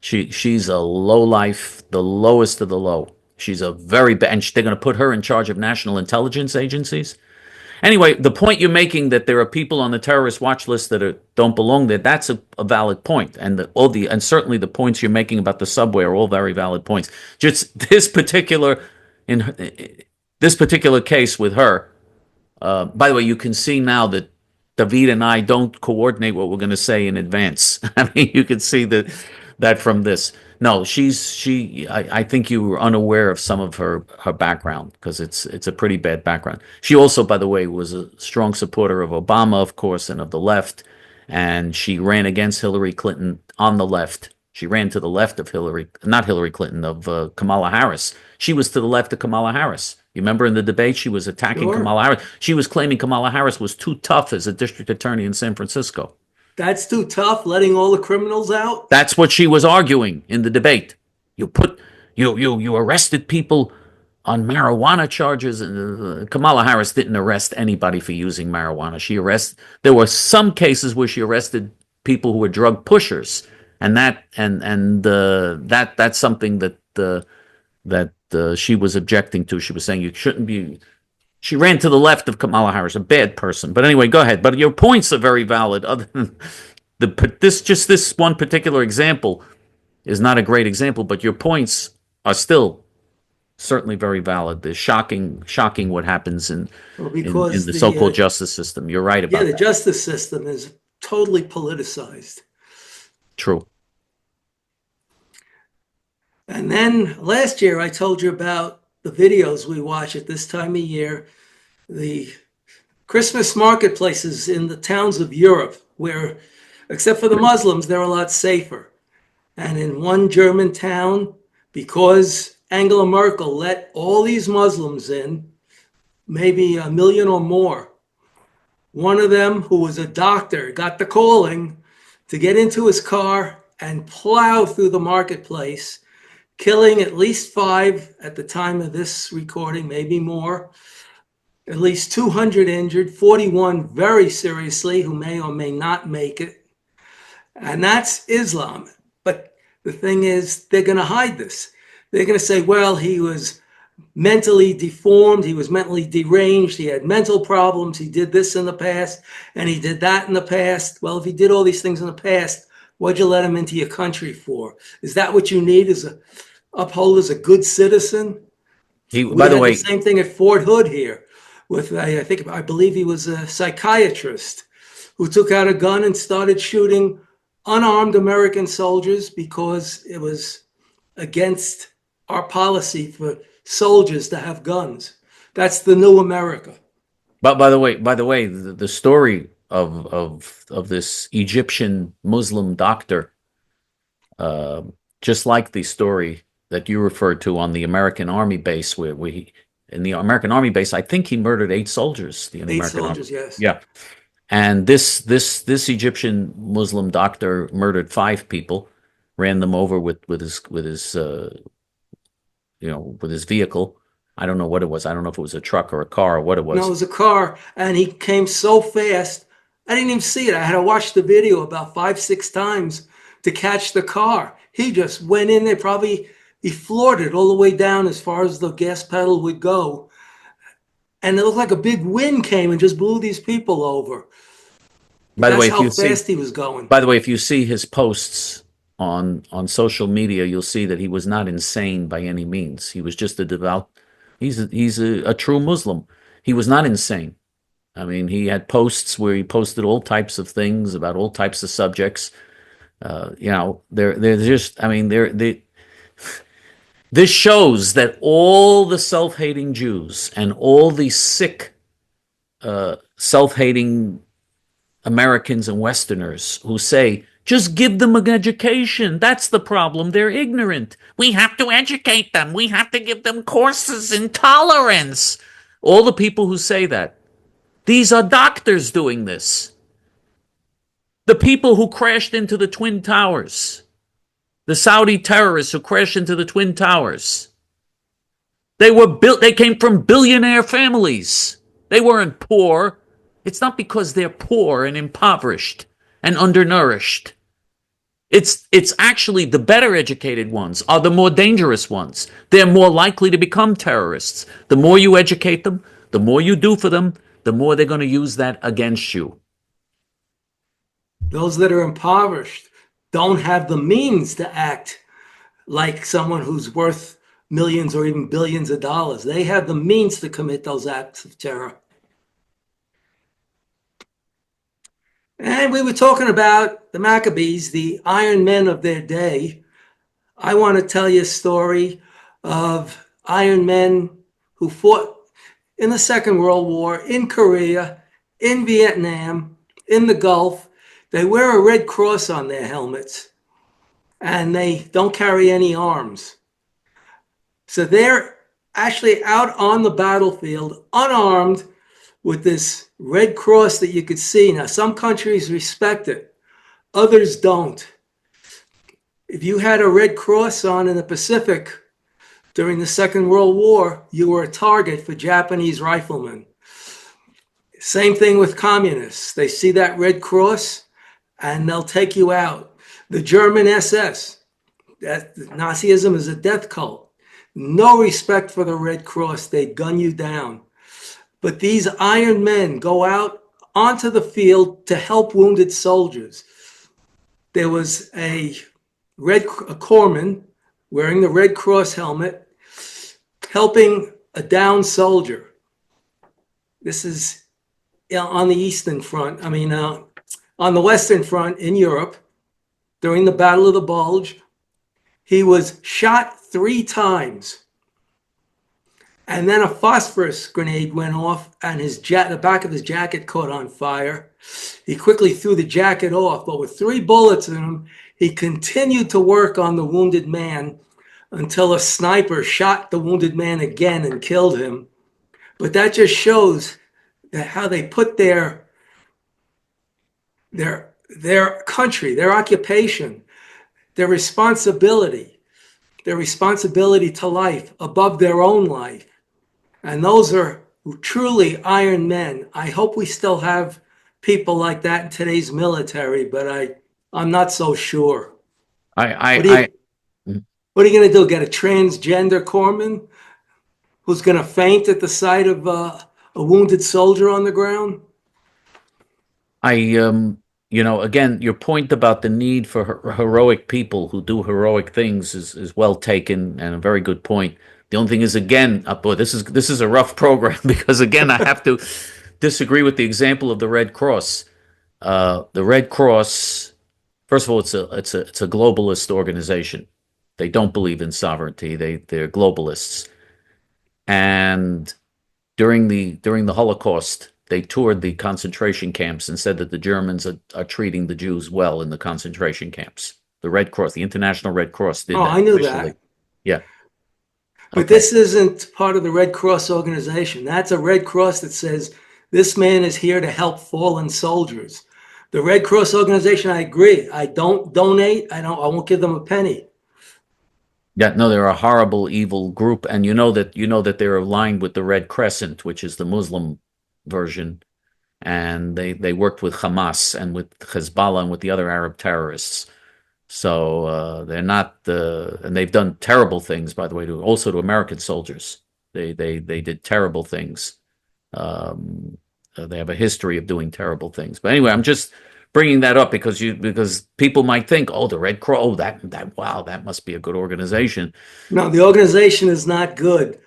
She's a lowlife, the lowest of the low. She's a very bad, and they're going to put her in charge of national intelligence agencies. Anyway, the point you're making that there are people on the terrorist watch list that don't belong there, that's a valid point. And and certainly the points you're making about the subway are all very valid points. Just this particular case with her. By the way, you can see now that David and I don't coordinate what we're going to say in advance. I mean, you can see that from this. No, I think you were unaware of some of her background, because it's a pretty bad background. She also, by the way, was a strong supporter of Obama, of course, and of the left. and she ran against Hillary Clinton on the left. She ran to the left of not Hillary Clinton, of Kamala Harris. She was to the left of Kamala Harris. You remember in the debate, she was attacking Sure. Kamala Harris. She was claiming Kamala Harris was too tough as a district attorney in San Francisco. That's too tough, letting all the criminals out? That's what she was arguing in the debate. You arrested people on marijuana charges. Kamala Harris didn't arrest anybody for using marijuana. There were some cases where she arrested people who were drug pushers, and that's something that she was objecting to. She was saying you shouldn't be. She ran to the left of Kamala Harris, a bad person. But anyway, go ahead. But your points are very valid. Other than this one particular example is not a great example, but your points are still certainly very valid. There's shocking what happens in the so-called justice system. You're right about that. Yeah, the justice system is totally politicized. True. And then last year I told you about the videos we watch at this time of year, the Christmas marketplaces in the towns of Europe, where, except for the Muslims, they're a lot safer. And in one German town, because Angela Merkel let all these Muslims in, maybe 1 million or more, one of them, who was a doctor, got the calling to get into his car and plow through the marketplace, killing at least 5 at the time of this recording, maybe more, at least 200 injured, 41 very seriously, who may or may not make it. And that's Islam. But the thing is, they're going to hide this. They're going to say, well, he was mentally deformed, he was mentally deranged, he had mental problems, he did this in the past, and he did that in the past. Well, if he did all these things in the past, what'd you let him into your country for? Is that what you need uphold as a good citizen? By the way, the same thing at Fort Hood here with, I believe he was a psychiatrist who took out a gun and started shooting unarmed American soldiers because it was against our policy for soldiers to have guns. That's the new America. But by the way, the story of this Egyptian Muslim doctor, just like the story that you referred to on the American Army base, where in the American Army base, I think he murdered 8 soldiers. The American soldiers, Army. Yes. Yeah. And this Egyptian Muslim doctor murdered 5 people, ran them over with his vehicle. I don't know what it was. I don't know if it was a truck or a car or what it was. No, it was a car, and he came so fast, I didn't even see it. I had to watch the video about 5-6 times to catch the car. He just went in there, he floored it all the way down as far as the gas pedal would go. And it looked like a big wind came and just blew these people over. That's how fast he was going. By the way, if you see his posts on social media, you'll see that he was not insane by any means. He was just a devout. He's a true Muslim. He was not insane. I mean, he had posts where he posted all types of things about all types of subjects. They're just. I mean, this shows that all the self-hating Jews and all the sick, self-hating Americans and Westerners who say, just give them an education. That's the problem. They're ignorant. We have to educate them. We have to give them courses in tolerance. All the people who say that, these are doctors doing this. The people who crashed into the Twin Towers, the Saudi terrorists who crashed into the Twin Towers, they came from billionaire families. They weren't poor. It's not because they're poor and impoverished and undernourished. It's actually the better educated ones are the more dangerous ones. They're more likely to become terrorists. The more you educate them, the more you do for them, the more they're going to use that against you. Those that are impoverished don't have the means to act like someone who's worth millions or even billions of dollars. They have the means to commit those acts of terror. And we were talking about the Maccabees, the Iron Men of their day. I want to tell you a story of Iron Men who fought in the Second World War, in Korea, in Vietnam, in the Gulf. They wear a red cross on their helmets, and they don't carry any arms. So they're actually out on the battlefield, unarmed, with this red cross that you could see. Now, some countries respect it, others don't. If you had a red cross on in the Pacific during the Second World War, you were a target for Japanese riflemen. Same thing with communists. They see that red cross and they'll take you out. The German SS, Nazism is a death cult. No respect for the Red Cross. They gun you down. But these iron men go out onto the field to help wounded soldiers. There was a corpsman wearing the Red Cross helmet helping a downed soldier. This is on the Eastern Front. On the Western Front in Europe during the Battle of the Bulge. He was shot 3 times. And then a phosphorus grenade went off and the back of his jacket caught on fire. He quickly threw the jacket off, but with 3 bullets in him, he continued to work on the wounded man until a sniper shot the wounded man again and killed him. But that just shows that how they put their country, their occupation, their responsibility to life above their own life. And those are truly iron men. I hope we still have people like that in today's military, but I'm not so sure. What are you going to do? Get a transgender corpsman who's going to faint at the sight of a wounded soldier on the ground? Again, your point about the need for heroic people who do heroic things is well taken and a very good point. The only thing is, again, boy, this is a rough program because, again, I have to disagree with the example of the Red Cross. The Red Cross, first of all, it's a globalist organization. They don't believe in sovereignty. They're globalists. And during the Holocaust, they toured the concentration camps and said that the Germans are treating the Jews well in the concentration camps. The Red Cross, the International Red Cross, did that. I knew officially. that. Yeah. But this isn't part of the Red Cross organization. That's a Red Cross that says this man is here to help fallen soldiers. The Red Cross organization, I agree. I don't donate. I won't give them a penny. Yeah, no, they're a horrible, evil group, and you know that they're aligned with the Red Crescent, which is the Muslim version, and they worked with Hamas and with Hezbollah and with the other Arab terrorists. So they're not and they've done terrible things, by the way, also to American soldiers. They did terrible things. They have a history of doing terrible things. But anyway, I'm just bringing that up because people might think, oh, the Red Cross, oh, that must be a good organization. No, the organization is not good.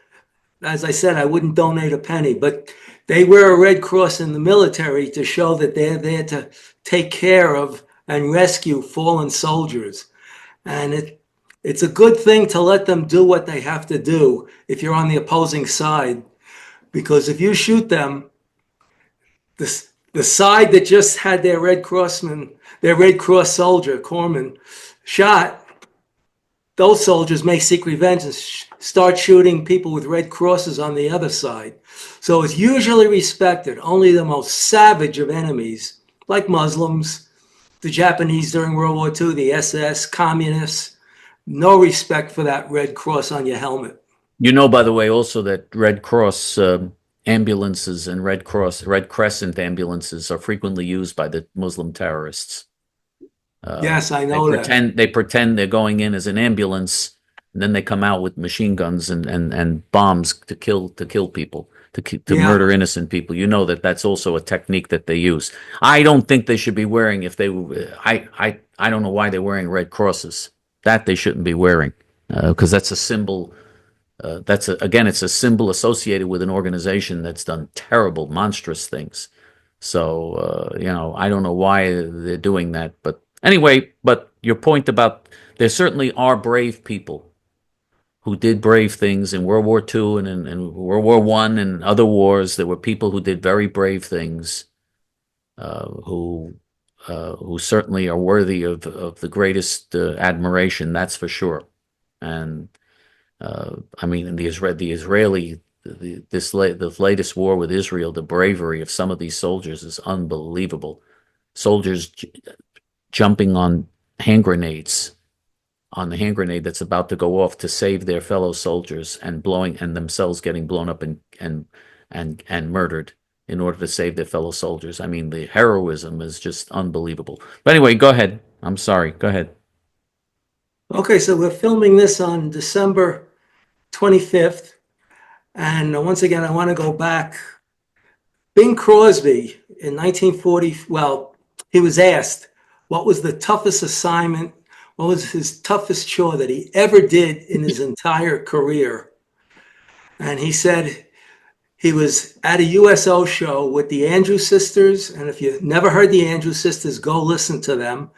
As I said, I wouldn't donate a penny, but they wear a Red Cross in the military to show that they're there to take care of and rescue fallen soldiers. And it's a good thing to let them do what they have to do if you're on the opposing side, because if you shoot them, the side that just had their Red Cross soldier, corpsman, shot, those soldiers may seek revenge and start shooting people with Red Crosses on the other side. So it's usually respected. Only the most savage of enemies, like Muslims, the Japanese during World War II, the SS, communists, no respect for that Red Cross on your helmet. By the way, also that Red Cross ambulances and Red Crescent ambulances are frequently used by the Muslim terrorists. Yes, I know that. They pretend they're going in as an ambulance, and then they come out with machine guns and bombs to kill people, to murder innocent people. That's also a technique that they use. I don't think they should be wearing, I don't know why they're wearing Red Crosses. That they shouldn't be wearing, because that's a symbol. It's a symbol associated with an organization that's done terrible, monstrous things. So, I don't know why they're doing that. But anyway, but your point about there certainly are brave people who did brave things in World War II and in World War I and other wars. There were people who did very brave things, who who certainly are worthy of the greatest admiration, that's for sure. And I mean, this latest war with Israel, the bravery of some of these soldiers is unbelievable. Soldiers jumping on the hand grenade that's about to go off to save their fellow soldiers, and themselves getting blown up and murdered in order to save their fellow soldiers. I mean, the heroism is just unbelievable. But anyway, go ahead. I'm sorry. Go ahead. Okay, so we're filming this on December 25th. And once again, I want to go back. Bing Crosby in 1940, well, he was asked what was the toughest assignment, what was his toughest chore that he ever did in his entire career. And he said he was at a USO show with the Andrews Sisters. And if you've never heard the Andrews Sisters, go listen to them.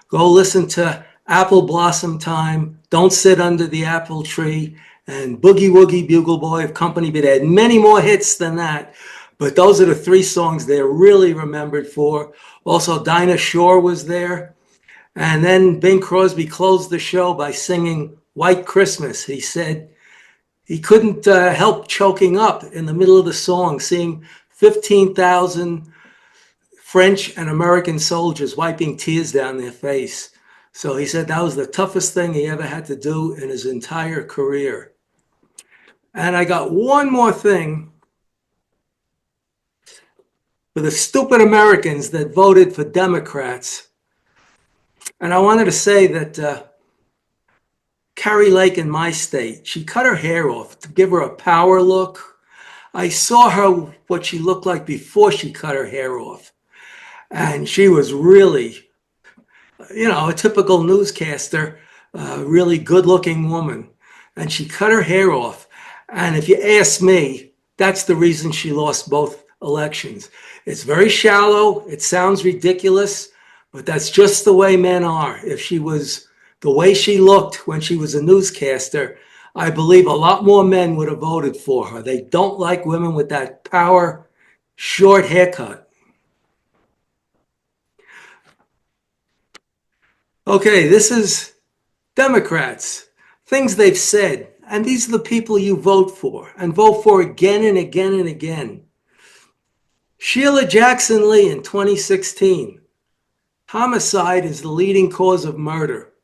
Go listen to Apple Blossom Time, Don't Sit Under the Apple Tree, and Boogie Woogie Bugle Boy of Company B. They had many more hits than that, but those are the three songs they're really remembered for. Also, Dinah Shore was there. And then Bing Crosby closed the show by singing White Christmas. He said he couldn't help choking up in the middle of the song, seeing 15,000 French and American soldiers wiping tears down their face. So he said that was the toughest thing he ever had to do in his entire career. And I got one more thing for the stupid Americans that voted for Democrats. And I wanted to say that Carrie Lake in my state, she cut her hair off to give her a power look. I saw her, what she looked like before she cut her hair off. And she was really, a typical newscaster, really good-looking woman. And she cut her hair off. And if you ask me, that's the reason she lost both elections. It's very shallow. It sounds ridiculous, but that's just the way men are. If she was the way she looked when she was a newscaster, I believe a lot more men would have voted for her. They don't like women with that power, short haircut. Okay, this is Democrats, things they've said, and these are the people you vote for, and vote for again and again and again. Sheila Jackson Lee in 2016. Homicide is the leading cause of murder.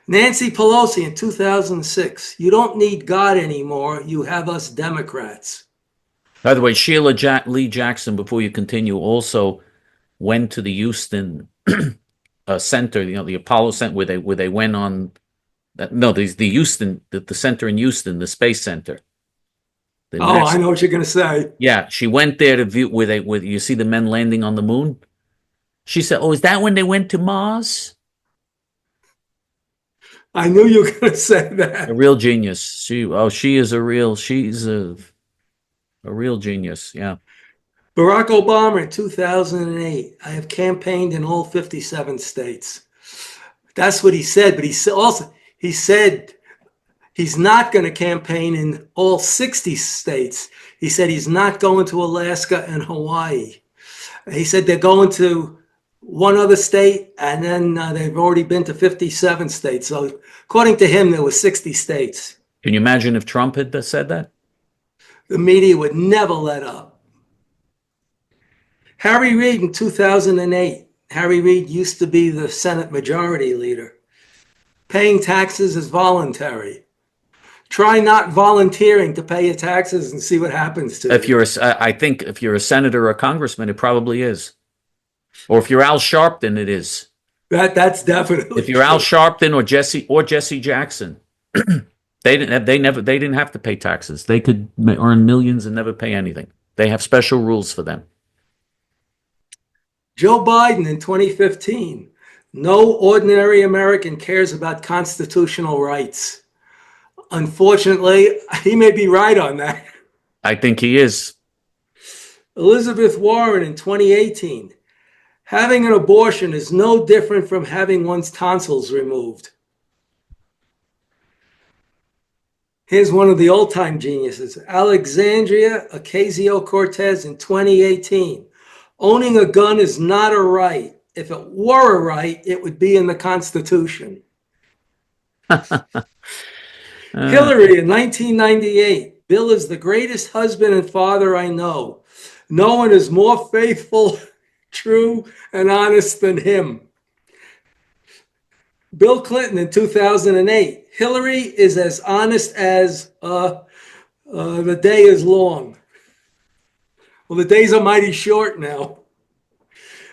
Nancy Pelosi in 2006. You don't need God anymore. You have us Democrats. By the way, Sheila Lee Jackson, before you continue, also went to the Houston center, the Apollo Center, where they went on. The center in Houston, the Space Center. I know what you're going to say. Yeah, she went there to view where you see the men landing on the moon. She said, "Oh, is that when they went to Mars?" I knew you were going to say that. A real genius. She's a real genius. Yeah. Barack Obama in 2008. I have campaigned in all 57 states. That's what he said, but he said he's not going to campaign in all 60 states. He said he's not going to Alaska and Hawaii. He said they're going to one other state, and then they've already been to 57 states. So according to him, there were 60 states. Can you imagine if Trump had said that? The media would never let up. Harry Reid in 2008. Harry Reid used to be the Senate Majority Leader. Paying taxes is voluntary. Try not volunteering to pay your taxes and see what happens to you. I think if you're a senator or a congressman, it probably is. Or if you're Al Sharpton, it is. That's definitely. If you're Al Sharpton or Jesse Jackson, they didn't have to pay taxes. They could earn millions and never pay anything. They have special rules for them. Joe Biden in 2015. No ordinary American cares about constitutional rights. Unfortunately, he may be right on that. I think he is. Elizabeth Warren in 2018. Having an abortion is no different from having one's tonsils removed. Here's one of the old-time geniuses. Alexandria Ocasio-Cortez in 2018. Owning a gun is not a right. If it were a right, it would be in the Constitution. Hillary in 1998. Bill is the greatest husband and father I know. No one is more faithful, true, and honest than him. Bill Clinton in 2008. Hillary is as honest as the day is long. Well, the days are mighty short now.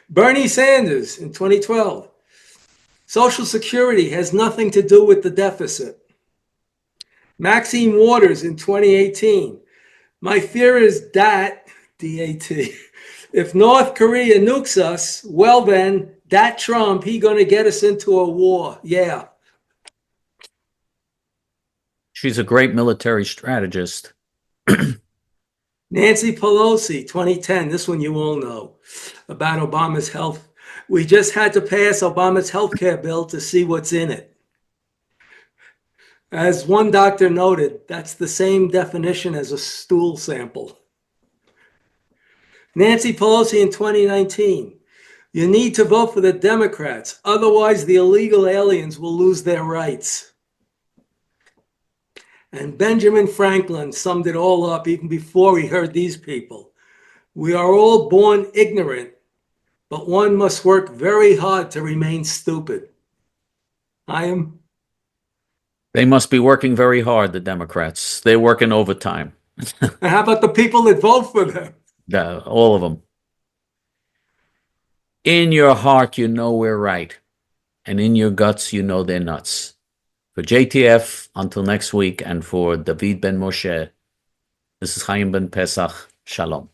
Bernie Sanders in 2012. Social Security has nothing to do with the deficit. Maxine Waters in 2018. My fear is that, D-A-T, if North Korea nukes us, well then, that Trump, he gonna get us into a war. Yeah. She's a great military strategist. Nancy Pelosi, 2010. This one you all know about Obama's health. We just had to pass Obama's health care bill to see what's in it. As one doctor noted, that's the same definition as a stool sample. Nancy Pelosi in 2019. You need to vote for the Democrats. Otherwise, the illegal aliens will lose their rights. And Benjamin Franklin summed it all up even before he heard these people. We are all born ignorant, but one must work very hard to remain stupid. They must be working very hard, the Democrats. They're working overtime. And how about the people that vote for them? All of them. In your heart, you know we're right. And in your guts, you know they're nuts. For JTF, until next week, and for David Ben Moshe, this is Chaim Ben Pesach. Shalom.